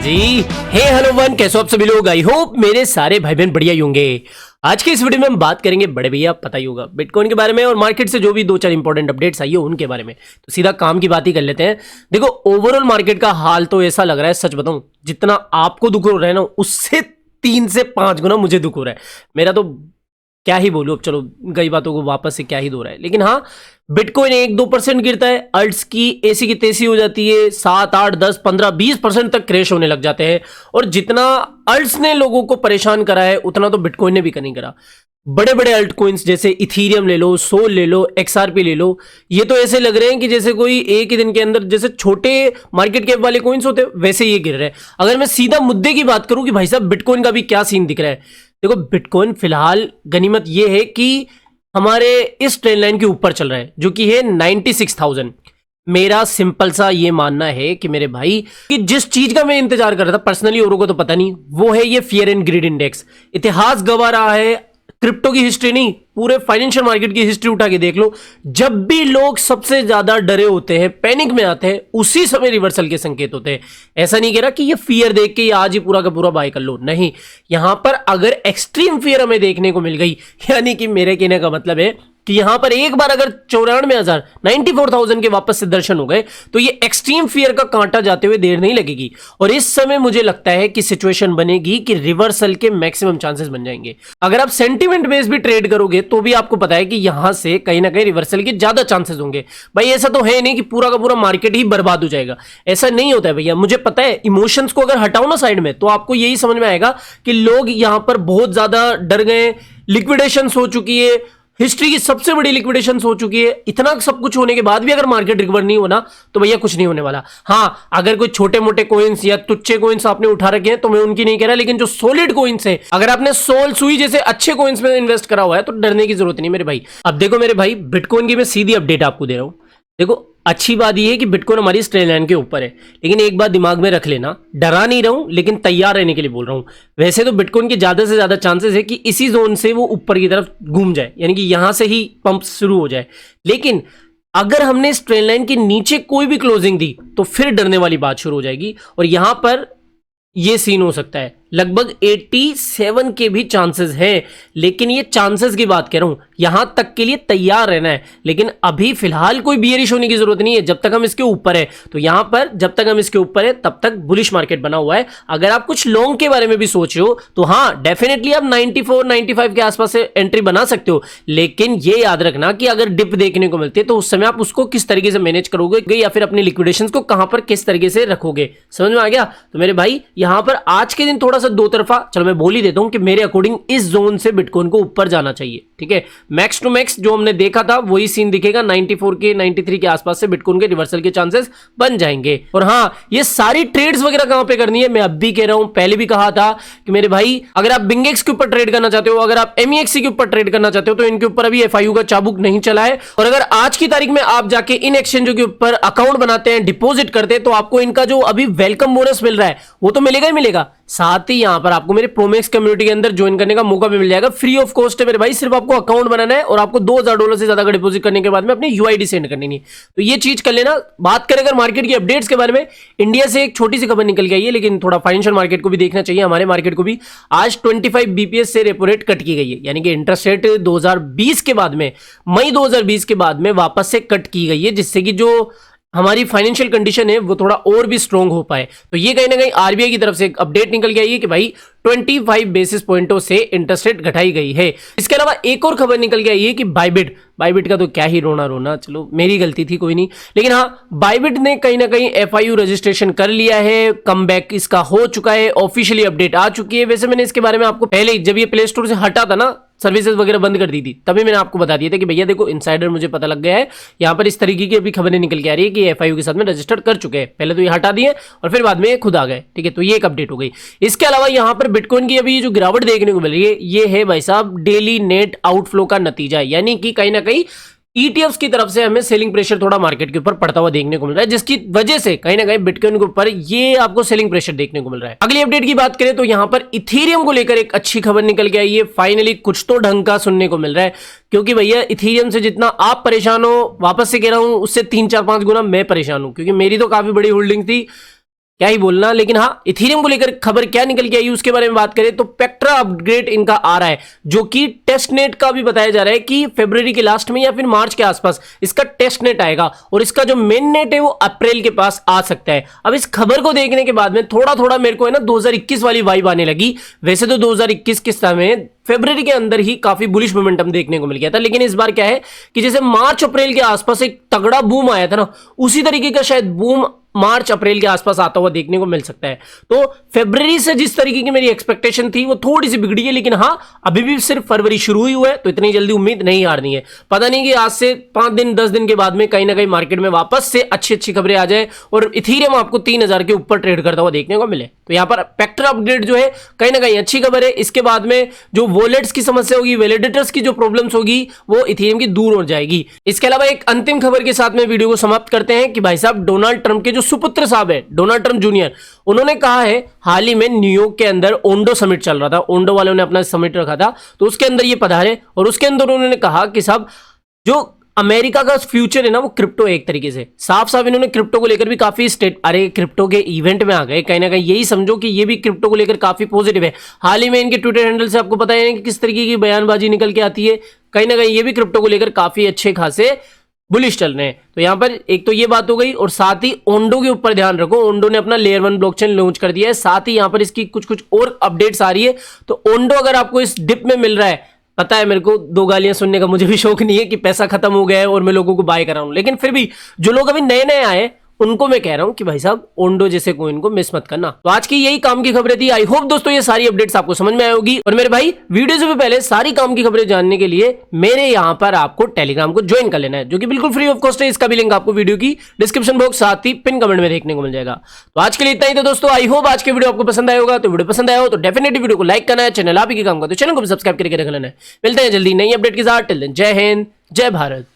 जी। हे hello one, कैसे हो आप सभी लोग। आई होप मेरे सारे भाई बहन बढ़िया ही होंगे। आज के इस वीडियो में हम बात करेंगे, बड़े भैया पता ही होगा, बिटकॉइन के बारे में और मार्केट से जो भी दो चार इंपॉर्टेंट अपडेट्स आई है उनके बारे में। तो सीधा काम की बात ही कर लेते हैं। देखो, ओवरऑल मार्केट का हाल तो ऐसा लग रहा है, सच बताऊं, जितना आपको दुख हो रहा है ना, उससे 3 से 5 गुना मुझे दुख हो रहा है। मेरा तो क्या ही बोलूं, अब चलो गई बातों को वापस से क्या ही दो रहा है। लेकिन हाँ, बिटकॉइन 1-2% गिरता है, अल्ट्स की ऐसी की तैसी हो जाती है, 7-8-10-15-20% तक क्रैश होने लग जाते हैं। और जितना अल्ट्स ने लोगों को परेशान करा है उतना तो बिटकॉइन ने भी नहीं करा। बड़े बड़े अल्ट कॉइन्स जैसे इथीरियम ले लो, सोल ले लो, एक्सआरपी ले लो, ये तो ऐसे लग रहे हैं कि जैसे कोई एक ही दिन के अंदर जैसे छोटे मार्केट कैप वाले कॉइन्स होते हैं वैसे ये गिर रहे हैं। अगर मैं सीधा मुद्दे की बात करूं कि भाई साहब बिटकॉइन का भी क्या सीन दिख रहा है, देखो बिटकॉइन फिलहाल गनीमत ये है कि हमारे इस ट्रेंड लाइन के ऊपर चल रहा है, जो कि है 96,000। मेरा सिंपल सा ये मानना है कि मेरे भाई, कि जिस चीज का मैं इंतजार कर रहा था पर्सनली, औरों को तो पता नहीं, वो है ये फियर एंड ग्रीड इंडेक्स। इतिहास गवा रहा है, क्रिप्टो की हिस्ट्री नहीं, पूरे फाइनेंशियल मार्केट की हिस्ट्री उठा के देख लो, जब भी लोग सबसे ज्यादा डरे होते हैं, पैनिक में आते हैं, उसी समय रिवर्सल के संकेत होते हैं। ऐसा नहीं कह रहा कि ये फियर देख के आज ही पूरा का पूरा बाय कर लो, नहीं। यहां पर अगर एक्सट्रीम फियर हमें देखने को मिल गई, यानी कि मेरे कहने का मतलब है कि यहां पर एक बार अगर 94,000 94,000 के वापस से दर्शन हो गए, तो ये एक्सट्रीम फियर का कांटा जाते हुए देर नहीं लगेगी। और इस समय मुझे लगता है कि सिचुएशन बनेगी कि रिवर्सल के मैक्सिमम चांसेस बन जाएंगे। अगर आप सेंटीमेंट बेस भी ट्रेड करोगे तो भी आपको पता है कि यहां से कहीं ना कहीं रिवर्सल के ज्यादा चांसेस होंगे। भाई ऐसा तो है नहीं कि पूरा का पूरा मार्केट ही बर्बाद हो जाएगा, ऐसा नहीं होता है भैया। मुझे पता है, इमोशंस को अगर हटाओ ना साइड में, तो आपको यही समझ में आएगा कि लोग यहां पर बहुत ज्यादा डर गए, लिक्विडेशन हो चुकी है, हिस्ट्री की सबसे बड़ी लिक्विडेशन हो चुकी है। इतना सब कुछ होने के बाद भी अगर मार्केट रिकवर नहीं होना, तो भैया कुछ नहीं होने वाला। हाँ, अगर कोई छोटे मोटे कॉइन्स या तुच्छे कॉइन्स आपने उठा रखे हैं तो मैं उनकी नहीं कह रहा, लेकिन जो सॉलिड कॉइन्स है, अगर आपने सोल सुई जैसे अच्छे कॉइन्स में इन्वेस्ट करा हुआ है तो डरने की जरूरत नहीं मेरे भाई। अब देखो मेरे भाई, बिटकॉइन की मैं सीधी अपडेट आपको दे रहा हूं। देखो, अच्छी बात यह है कि बिटकॉइन हमारी स्ट्रेट लाइन के ऊपर है, लेकिन एक बात दिमाग में रख लेना, डरा नहीं रहा हूं लेकिन तैयार रहने के लिए बोल रहा हूं। वैसे तो बिटकॉइन के ज्यादा से ज्यादा चांसेस है कि इसी जोन से वो ऊपर की तरफ घूम जाए, यानी कि यहां से ही पंप शुरू हो जाए। लेकिन अगर हमने स्ट्रेट लाइन के नीचे कोई भी क्लोजिंग दी तो फिर डरने वाली बात शुरू हो जाएगी। और यहां पर ये सीन हो सकता है, लगभग 87 के भी चांसेस हैं। लेकिन ये चांसेस की बात कर रहा हूं, यहां तक के लिए तैयार रहना है। लेकिन अभी फिलहाल कोई बियरिश होने की जरूरत नहीं है, जब तक हम इसके ऊपर है। तो यहां पर जब तक हम इसके ऊपर है तब तक बुलिश मार्केट बना हुआ है। अगर आप कुछ लॉन्ग के बारे में भी सोच रहे हो तो हाँ, डेफिनेटली आप 94-95 के आसपास से एंट्री बना सकते हो। लेकिन ये याद रखना कि अगर डिप देखने को मिलती है तो उस समय आप उसको किस तरीके से मैनेज करोगे, या फिर अपनी लिक्विडेशन को कहां पर किस तरीके से रखोगे। समझ में आ गया? तो मेरे भाई, यहां पर आज के दिन थोड़ा सा दो तरफा, चलो मैं बोल ही देता हूं कि मेरे अकॉर्डिंग इस जोन से बिटकॉइन को ऊपर जाना चाहिए। ठीक है, मैक्स टू मैक्स जो हमने देखा था वही सीन दिखेगा, 94 के 93 के आसपास से बिटकॉइन के रिवर्सल के चांसेस बन जाएंगे। और हाँ, ये सारी ट्रेड्स वगैरह कहां पे करनी है मैं अब भी कह रहा हूं, पहले भी कहा था कि मेरे भाई, अगर आप बिंगेक्स के ऊपर ट्रेड करना चाहते हो, अगर आप एमईएक्सी के ऊपर ट्रेड करना चाहते हो, तो इनके ऊपर अभी एफआईयू का चाबुक नहीं चला है। और अगर आज की तारीख में आप जाके इन एक्सचेंजों के ऊपर अकाउंट बनाते हैं, डिपॉजिट करते हैं, तो आपको इनका जो अभी वेलकम बोनस मिल रहा है वो तो मिलेगा ही मिलेगा। साथ ही यहां पर आपको मेरे प्रोमेक्स कम्युनिटी के अंदर ज्वाइन करने का मौका भी मिल जाएगा, फ्री ऑफ कॉस्ट है मेरे भाई। सिर्फ आपको अकाउंट बनाना है और आपको $2,000 से ज्यादा का डिपॉजिट करने के बाद में अपनी यूआईडी सेंड करनी नहीं। तो ये चीज कर लेना। बात करें अगर मार्केट की अपडेट्स के बारे में, इंडिया से एक छोटी सी खबर निकल के आई है, लेकिन थोड़ा फाइनेंशियल मार्केट को भी देखना चाहिए, हमारे मार्केट को भी। आज 25 बीपीएस से रेपो रेट कट की गई है, यानी कि इंटरेस्ट रेट 2020 के बाद में, मई 2020 के बाद में वापस से कट की गई है, जिससे कि जो हमारी फाइनेंशियल कंडीशन है वो थोड़ा और भी स्ट्रांग हो पाए। तो ये कहीं ना कहीं आरबीआई की तरफ से एक अपडेट निकल के आई है कि भाई 25 बेसिस पॉइंटों से इंटरेस्ट रेट घटाई गई है। इसके अलावा एक और खबर निकल के आई है कि बाइबिट का तो क्या ही रोना, चलो मेरी गलती थी, कोई नहीं। लेकिन हाँ, बाइबिट ने कहीं ना कहीं एफआईयू रजिस्ट्रेशन कर लिया है, कमबैक इसका हो चुका है, ऑफिशियली अपडेट आ चुकी है। वैसे मैंने इसके बारे में आपको पहले, जब ये प्ले स्टोर से हटा था ना, सर्विसेज वगैरह बंद कर दी थी, तभी मैंने आपको बता दिया था कि भैया देखो, इनसाइडर मुझे पता लग गया है, यहाँ पर इस तरीके की अभी खबरें निकल के आ रही है कि एफआईयू के साथ में रजिस्टर कर चुके हैं। पहले तो ये हटा दिए और फिर बाद में ये खुद आ गए। ठीक है, तो ये एक अपडेट हो गई। इसके अलावा यहाँ पर बिटकॉइन की अभी जो गिरावट देखने को मिल रही है, ये है भाई साहब डेली नेट आउटफ्लो का नतीजा, यानी कि कहीं ना कहीं ईटीएफ्स की तरफ से हमें सेलिंग प्रेशर थोड़ा मार्केट के ऊपर पड़ता हुआ देखने को मिल रहा है, जिसकी वजह से कहीं ना कहीं बिटकॉइन के ऊपर ये आपको सेलिंग प्रेशर देखने को मिल रहा है। अगली अपडेट की बात करें तो यहां पर इथेरियम को लेकर एक अच्छी खबर निकल के आई है, फाइनली कुछ तो ढंग का सुनने को मिल रहा है। क्योंकि भैया इथेरियम से जितना आप परेशान हो, वापस से कह रहा हूं, उससे 3-4-5 गुना मैं परेशान हूं, क्योंकि मेरी तो काफी बड़ी होल्डिंग थी। क्या ही बोलना। लेकिन हाँ, इथेरियम को लेकर खबर क्या निकल के आई उसके बारे में बात करें तो पेक्ट्रा अपग्रेड इनका आ रहा है, जो कि टेस्ट नेट का भी बताया जा रहा है कि फरवरी के लास्ट में या फिर मार्च के आसपास इसका टेस्ट नेट आएगा, और इसका जो मेन नेट है वो अप्रैल के पास आ सकता है। अब इस खबर को देखने के बाद में थोड़ा थोड़ा मेरे को है ना 2021 वाली वाइब आने लगी। वैसे तो 2021 के समय फरवरी के अंदर ही काफी बुलिश मोमेंटम देखने को मिल गया था, लेकिन इस बार क्या है कि जैसे मार्च अप्रैल के आसपास एक तगड़ा बूम आया था ना, उसी तरीके का शायद बूम मार्च अप्रैल के आसपास आता हुआ देखने को मिल सकता है। तो फरवरी से जिस तरीके की मेरी एक्सपेक्टेशन थी वो थोड़ी सी बिगड़ी है, लेकिन हाँ अभी भी सिर्फ फरवरी शुरू ही हुआ है, तो इतनी जल्दी उम्मीद नहीं हारनी है। पता नहीं कि आज से 5 दिन 10 दिन के बाद में कहीं ना कहीं मार्केट में वापस से अच्छी अच्छी खबरें आ जाए और इथेरियम आपको 3000 के ऊपर ट्रेड करता हुआ देखने को मिले। तो यहाँ पर पेक्ट्रा अपग्रेड जो है कहीं ना कहीं अच्छी खबर है। इसके बाद में जो वॉलेट्स की समस्या होगी, वैलिडेटर्स की जो प्रॉब्लम्स होगी, वो इथेरियम की दूर हो जाएगी। इसके अलावा एक अंतिम खबर के साथ में वीडियो को समाप्त करते हैं कि भाई साहब डोनाल्ड ट्रंप के जो सुपुत्र साहब है, डोनाल्ड ट्रंप जूनियर, उन्होंने कहा है हाल ही में न्यूयॉर्क के अंदर ओंडो समिट चल रहा था, ओंडो वालों ने अपना समिट रखा था, तो उसके अंदर ये पधारे और उसके अंदर उन्होंने कहा कि साहब जो अमेरिका का फ्यूचर है ना वो क्रिप्टो है। एक तरीके से साफ साफ इन्होंने क्रिप्टो को लेकर भी काफी अरे क्रिप्टो के इवेंट में आ गए, कहीं ना कहीं यही समझो कि ये भी क्रिप्टो को लेकर काफी पॉजिटिव है। हाल ही में इनके ट्विटर हैंडल से आपको पता है कि किस तरीके की बयानबाजी निकल के आती है, कहीं ना कहीं ये भी क्रिप्टो को लेकर काफी अच्छे खासे बुलिश चल रहे हैं। तो यहाँ पर एक तो ये बात हो गई, और साथ ही ओंडो के ऊपर ध्यान रखो, ओंडो ने अपना लेयर 1 ब्लॉकचेन लॉन्च कर दिया है, साथ ही यहाँ पर इसकी कुछ कुछ और अपडेट्स आ रही है। तो ओंडो अगर आपको इस डिप में मिल रहा है, पता है मेरे को 2 गालियां सुनने का मुझे भी शौक नहीं है कि पैसा खत्म हो गया है और मैं लोगों को बाय कर रहा हूं, लेकिन फिर भी जो लोग अभी नए नए आए उनको मैं कह रहा हूं कि भाई साहब ओंडो जैसे कोइन को मिस मत करना। तो आज की यही काम की खबरें थी। आई होप दोस्तों ये सारी अपडेट्स आपको समझ में आई होगी। और मेरे भाई वीडियो से पहले सारी काम की खबरें जानने के लिए मेरे यहाँ पर आपको टेलीग्राम को ज्वाइन कर लेना है, जो कि बिल्कुल फ्री ऑफ कॉस्ट है। इसका भी लिंक आपको वीडियो की डिस्क्रिप्शन बॉक्स साथ ही पिन कमेंट में देखने को मिल जाएगा। तो आज के लिए इतना ही था दोस्तों। आई होप आज के वीडियो आपको पसंद आया होगा। तो वीडियो पसंद आया हो तो डेफिनेटली वीडियो को लाइक करना है, चैनल आप ही काम का तो चैनल को भी सब्सक्राइब करके रख लेना है। मिलते हैं जल्दी नई अपडेट के साथ। टिल देन जय हिंद, जय भारत।